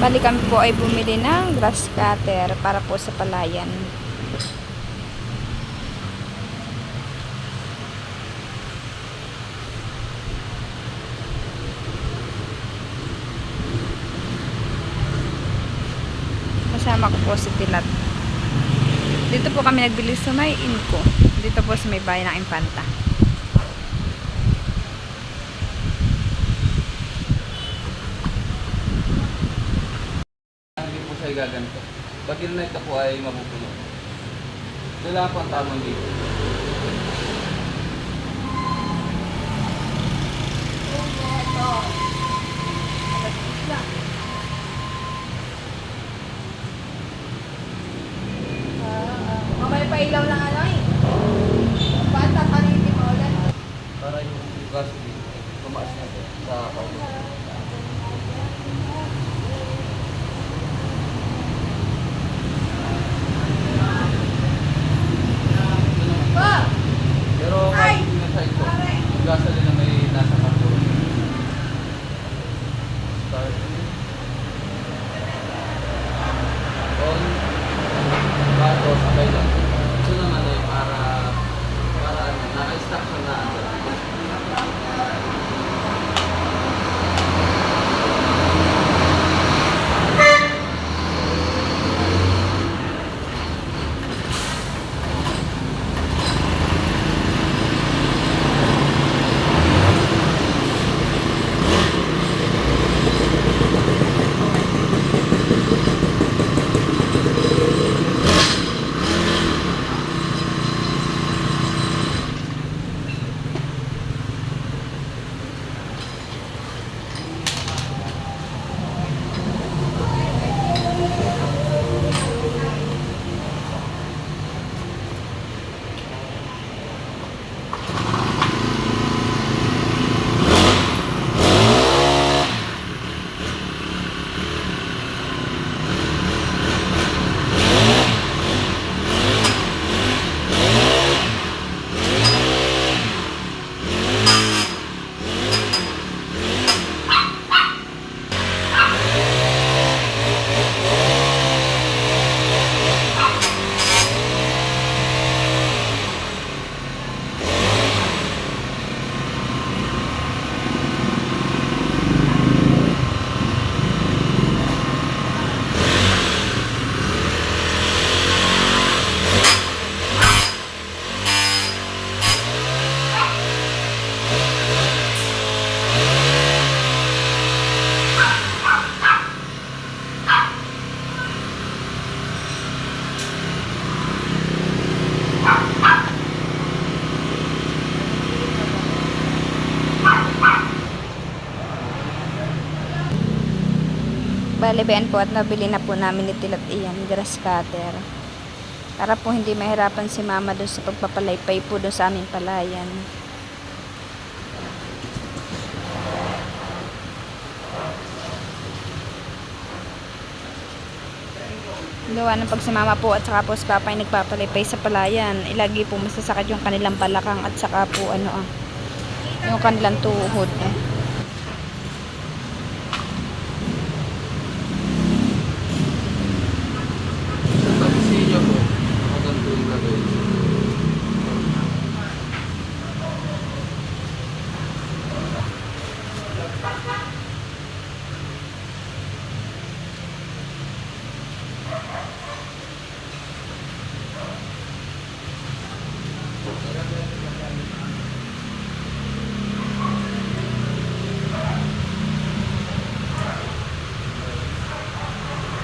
Bali kami po ay bumili ng grass cutter para po sa palayan. Kasama ko po si Tilat. Dito po kami nagbili sa may Inco. Dito po sa may bayan ng Infanta. Hindi po siya gaganto. Pag ginanito po ay mapupuno. Wala po ang tamang dito. Mamaya pa ilaw lang ano eh. Bata pa rin yung maulan. Para yung gas dito, tumaas na po sa paulo. Pero kahit hindi na sa ito, yung gasoline na may nasa kapuro. Start. On. Bato, sabay lang. Ito naman ay para ano, naka-stack siya na ano. Bali bayan po at nabili na po namin ni Tilat iyan, grass cutter. Para po hindi mahirapan si mama doon sa pagpapalaypay po doon sa aming palayan. Gawa ng pag si mama po at saka po si papa ay nagpapalaypay sa palayan, ilagi po masasakit yung kanilang balakang at saka po yung kanilang tuhod. Sa tapisilya po, maganto yung gagawin.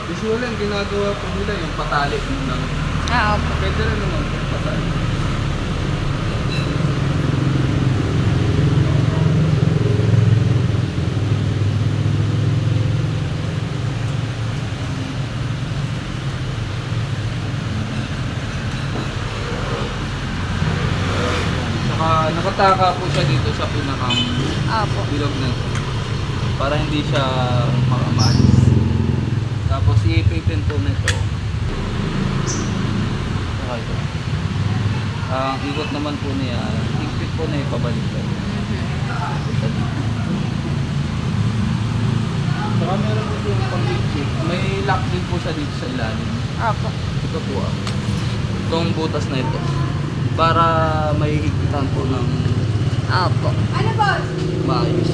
Usually, ang ginagawa po nila yung patali ng Opo. pwede rin naman po patali. Saka nakataka po siya dito sa pinakang Opo. bilog na ito para hindi siya makamalis. Tapos iipitin po nito. Saka ito. Ang ikot naman po niya, higpit po na ipabalik ko. Saka meron po yung pang-higpit. May lock din po siya dito sa ilalim. Opo. Ito po itong butas na ito. Para may higpitan po ng Opo. maayos.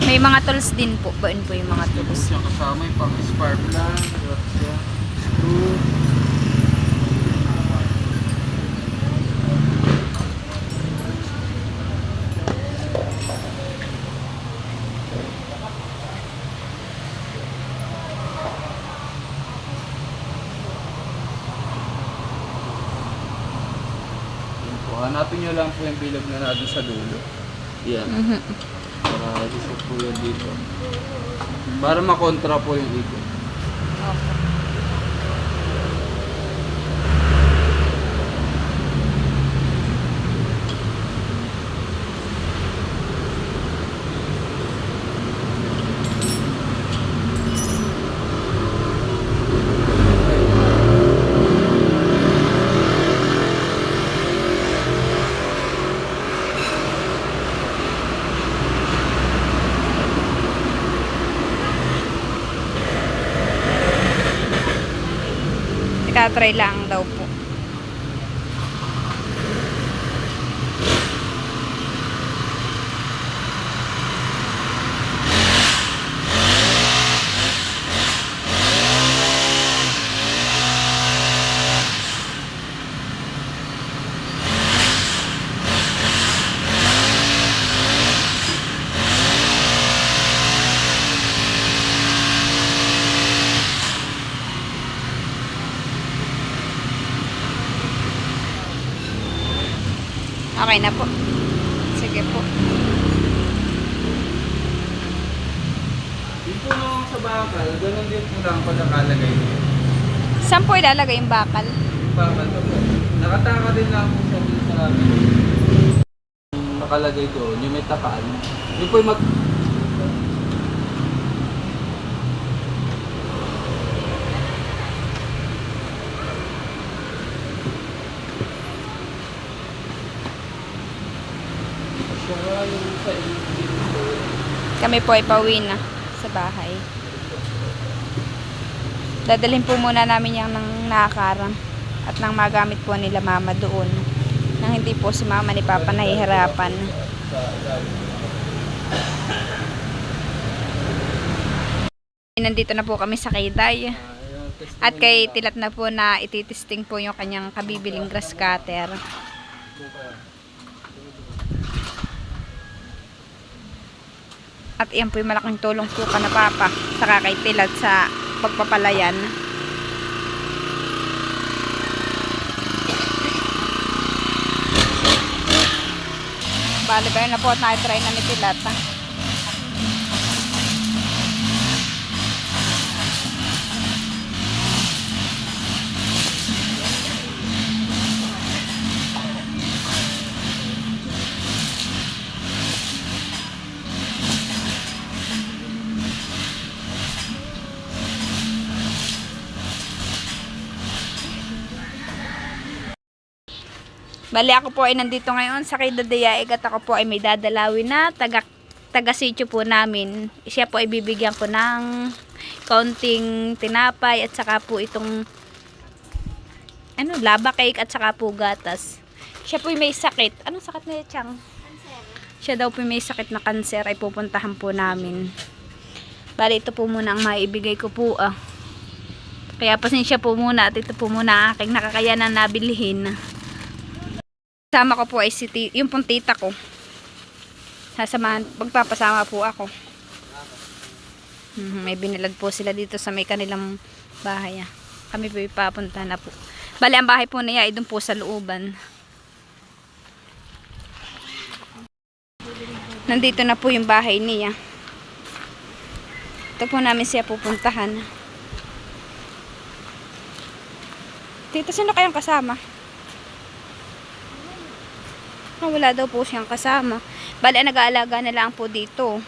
May mga tools din po. Baon po yung mga Ito tools. siya kasama yung pang-spark lang. Ito siya. Screw. Yan po. Hanapin nyo lang po yung bilog na natin sa dulo. Yan. Mhm. Para isok po yan dito. Para makontra po yung ikot. Opo. Try lang daw po. Okay na po. Sige po. Yung po naman sa bakal, ganun din po lang pagkakalagay niya. Saan po ilalagay yung bakal? Bakal pa po. Nakataka din lang po sa dun sa nakalagay doon, yung may takaan. Yung po yung saka yung sa engine po. Kami po ay pauwi na sa bahay. Dadalhin po muna namin yung ng nakarang at nang magamit po nila mama doon. Nang hindi po si mama ni papa nahihirapan. Nandito na po kami sa Kayday. At kay Tilat na po na ititesting po yung kanyang kabibiling grass cutter. At iyan po yung malaking tulong po ka na papa saka kay Tilat sa pagpapalayan. Bali ba yun na po at nakitry na ni Tilat. Bali ako po ay nandito ngayon sa Kaydayaig at ako po ay may dadalawin na taga-sityo po namin. Siya po ay bibigyan ko ng kaunting tinapay at saka po itong lava cake at saka po gatas. Siya po ay may sakit. Anong sakit na yun, Chang? Kanser. Siya daw po may sakit na kanser ay pupuntahan po namin. Bali ito po muna ang maibigay ko po Kaya pasensya po muna at ito po muna ang aking nakakayanan na bilhin. Kasama ko po ay yung pong tita ko. Sasamahan, magpapasama po ako. May binilag po sila dito sa may kanilang bahay. Kami po ipapunta na po. Bali, ang bahay po niya ay doon po sa looban. Nandito na po yung bahay niya. Ito po namin siya pupuntahan. Tita, sino kayang kasama? Wala daw po siyang kasama. Bali, nag-aalaga na lang po dito.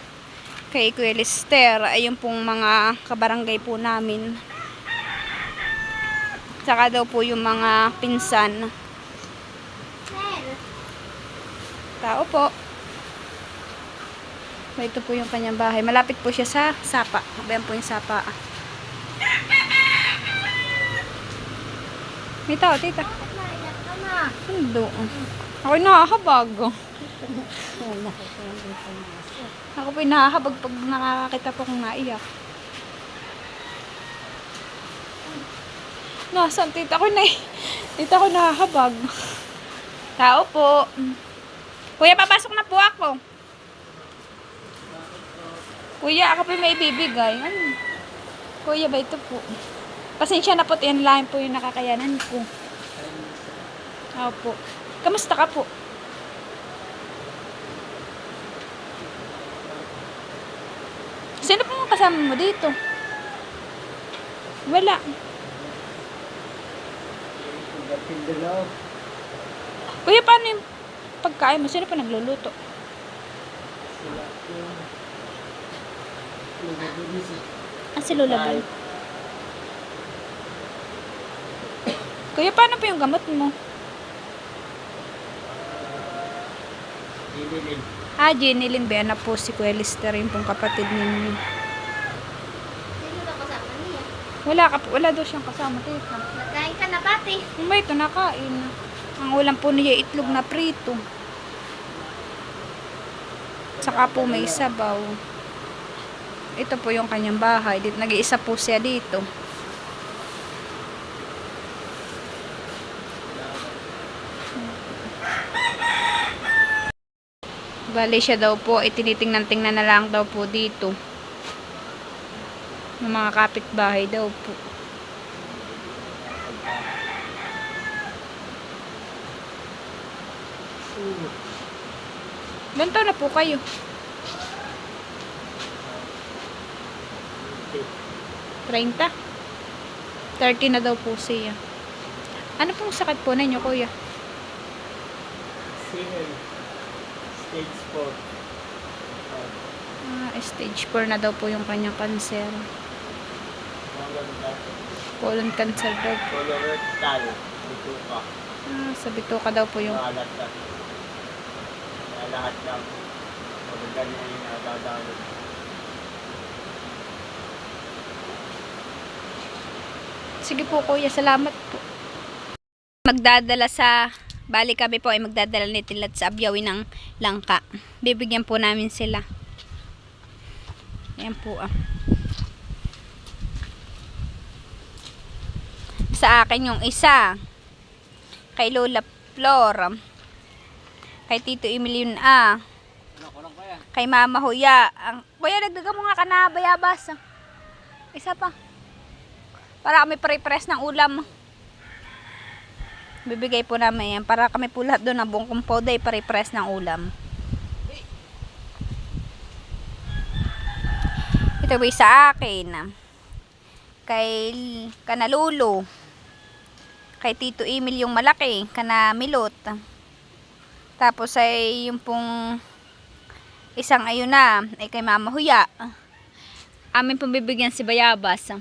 kay Kuya Lister. Ayun pong mga kabarangay po namin. Saka daw po yung mga pinsan. Tao po. Ito po yung kanyang bahay. Malapit po siya sa sapa. Ayan po yung sapa. May tao, tita. Hindi. Ako'y nakahabag. Ako po'y nakahabag pag nakakakita po kung naiyak. Nasaan, tita ko na tita ko nakahabag. Tao po. Kuya, papasok na po ako. Kuya, ako po'y may bibigay. Ano? Kuya ba ito po? Pasensya na po, yan lang po yung nakakayanan ko. Opo. Kamusta ka po? Sino po ang kasama mo dito? Wala. Kuya, paano yung pagkain mo? Sino pa nagluluto? Si Lola Bel. Kuya, paano pa yung gamot mo? Jenilyn ba na po si Kuya Lister, yung pong kapatid ninyo. Sino na kasama niya? Wala daw siyang kasama, tita. Nagkain ka na pati. May ito nakain. Ang ulam po niya itlog na prito. Saka po may sabaw. Ito po yung kanyang bahay. Nag-iisa po siya dito. Bali siya daw po, tinitingnan-tingnan na lang daw po dito. Ng mga kapitbahay daw po. Ilan taon na po kayo? 30? 30 na daw po siya. Ano pong sakit po ninyo, kuya? Stage 4. Stage 4 na daw po yung kanyang cancer. Colon cancer daw po. Colorectal. Ito pa. Sa bituka daw po yung... Lahat na. Lahat ng organ na yung nadadalo. Sige po, kuya. Salamat po. Magdadala sa... Bali kami po ay magdadala ni Tilat sa Abyawi ng Langka. Bibigyan po namin sila. Ayan po Sa akin yung isa. Kay Lola Flor. Kay Tito Emilio Kay Mama Huya. Kuya, nagdaga mo nga ka na bayabas. Isa pa. Para kami pare-press ng ulam. Bibigay po namin yan. Para kami po lahat doon ng buong kumpoda ay pare-press ng ulam. Ito po sa akin. Kay Kanalulo. Kay Tito Emil yung malaki. Kanamilot. Tapos ay yung pong isang ayun na. Ay kay Mama Huya. Amin pong bibigyan si Bayabas.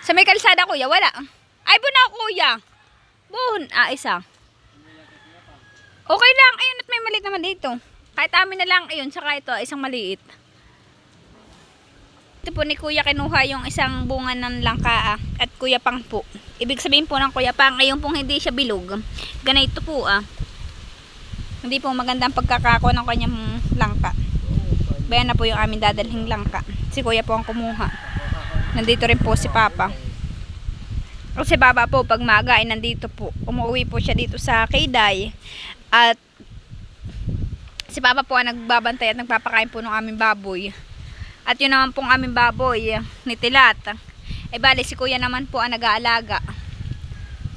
Sa may kalsada, kuya, wala. Ay, buna, kuya. Buhon. Isa. Okay lang. Ayun, at may maliit naman dito. Kahit amin na lang. Ayun, saka ito, isang maliit. Ito po ni kuya kinuha yung isang bunga ng langka at kuya pang po. Ibig sabihin po ng kuya pang, ayun pong hindi siya bilog. Ganito po Hindi po magandang pagkakako ng kanyang langka. Bayan na po yung aming dadalhing langka. Si kuya po ang kumuha. Nandito rin po si Papa. O si Papa po, pag maaga ay nandito po. Umuwi po siya dito sa Kayday. At si Papa po ang nagbabantay at nagpapakain po ng aming baboy. At yun naman pong aming baboy ni Tilat. Eh bali si Kuya naman po ang nag-aalaga.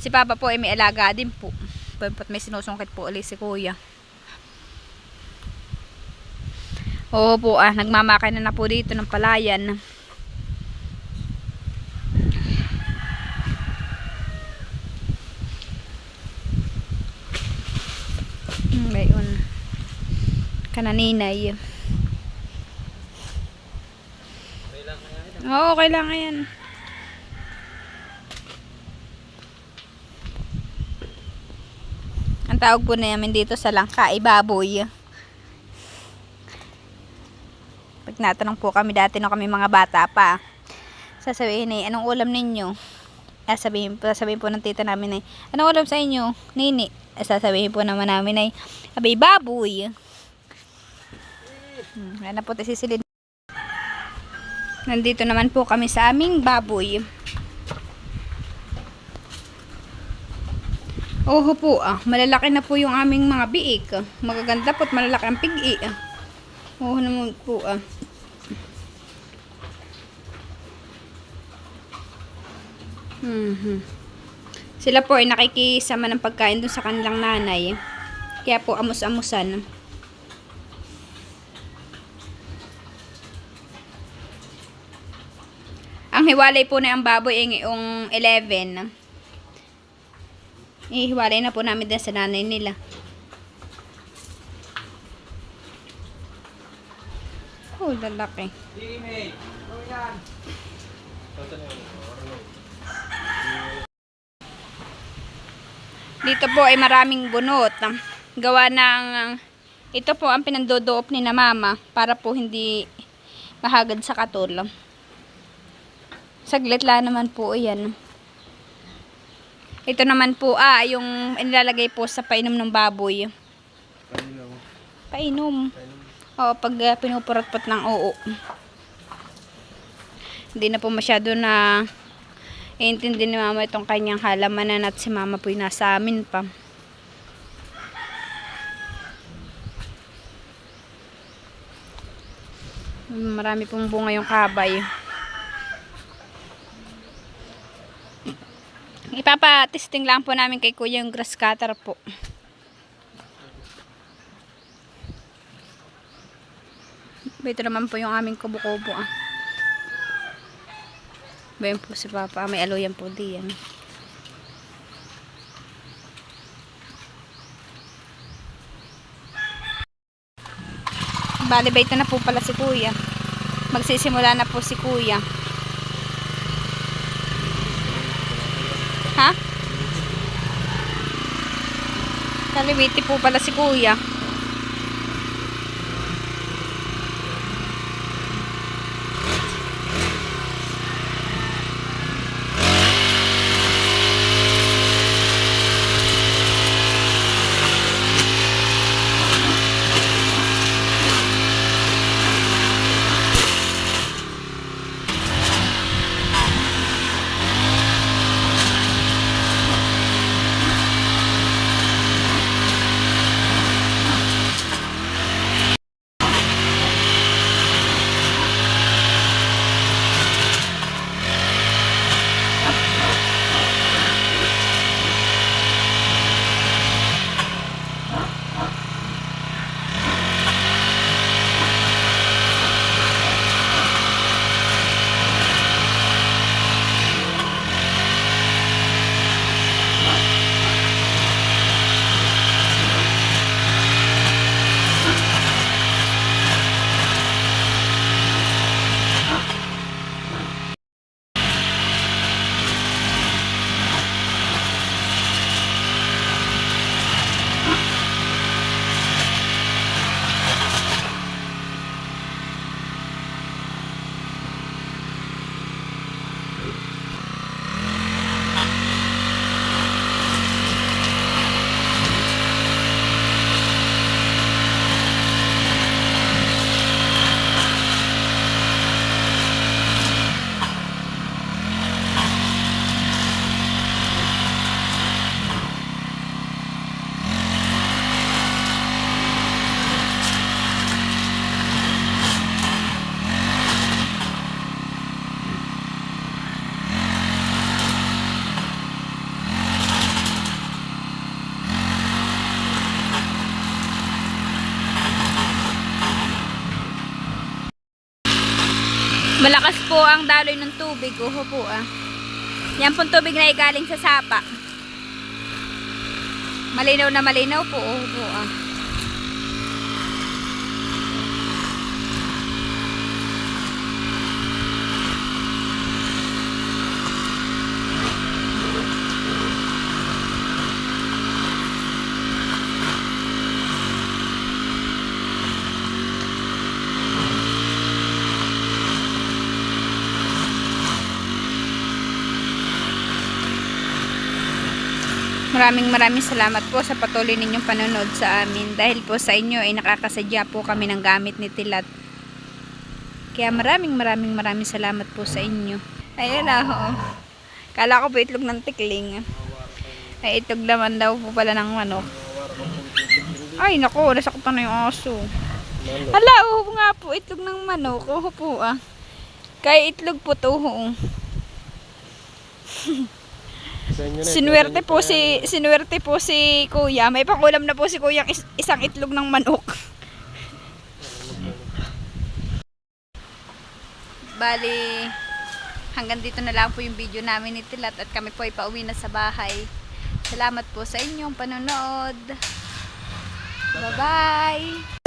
Si Papa po ay may alaga din po. May sinusungkit po ulit si Kuya. Oo po nagmamakay na po dito ng palayan. kananinay. Okay lang kaya ito. Oo, okay lang yan. Ang tawag po namin dito sa langka ay baboy. Pag natanong po kami dati nung kami mga bata pa, sasabihin eh, anong ulam ninyo? Sasabihin po ng tita namin ay, anong ulam sa inyo, nini? Sasabihin po naman namin ay, abay, baboy. Yan na po tayo sisilid. Nandito naman po kami sa aming baboy. Oho po malalaki na po yung aming mga biik. Magaganda po at malalaki ang pig-i. Oho naman po Sila po ay nakikisama ng pagkain dun sa kanilang nanay. Kaya po amos-amusan. Ang hiwalay po na ang baboy ay ngayong 11. Ihiwalay na po namin din sa nanay nila. Oh, lalaki. Teammate! Ano yan? Dito po ay maraming bunot. Gawa ng ito po ang pinandodoop ni na mama para po hindi mahagad sa katul. Saglit lang naman po yan. Ito naman po yung inilalagay po sa painom ng baboy. Painom. Oo, pag pinupurot-pot ng oo. Hindi na po masyado na iintindi ni mama itong kanyang halamanan at si mama po yung nasa amin pa. Marami pong bunga yung kabay. Ipapatesting lang po namin kay kuya yung grass cutter po. Ito naman po yung aming kubo-kubo Bayan po si Papa. May aloyan po diyan. Bali ba ito na po pala si Kuya. Magsisimula na po si Kuya. Ha? Kalibiti po pala si Kuya. Malakas po ang daloy ng tubig. Oho po Yan pong tubig na galing sa sapa. Malinaw na malinaw po. Oho po maraming salamat po sa patuloy ninyong panonood sa amin. Dahil po sa inyo ay nakakasadya po kami ng gamit ni Tilat. Kaya maraming salamat po sa inyo. Ayun na ho. Kala ko po itlog ng tikling. Ay itlog naman daw po pala ng manok. Ay naku, nasaktan na yung aso. Hala, uho nga po, itlog ng manok. Uho po ah. Kaya itlog po to ho. Sinuwerte po si Kuya. May pakulam na po si Kuya isang itlog ng manok. Bali, hanggang dito na lang po yung video namin ni Tilat at kami po ay pauwi na sa bahay. Salamat po sa inyong panonood. Bye-bye!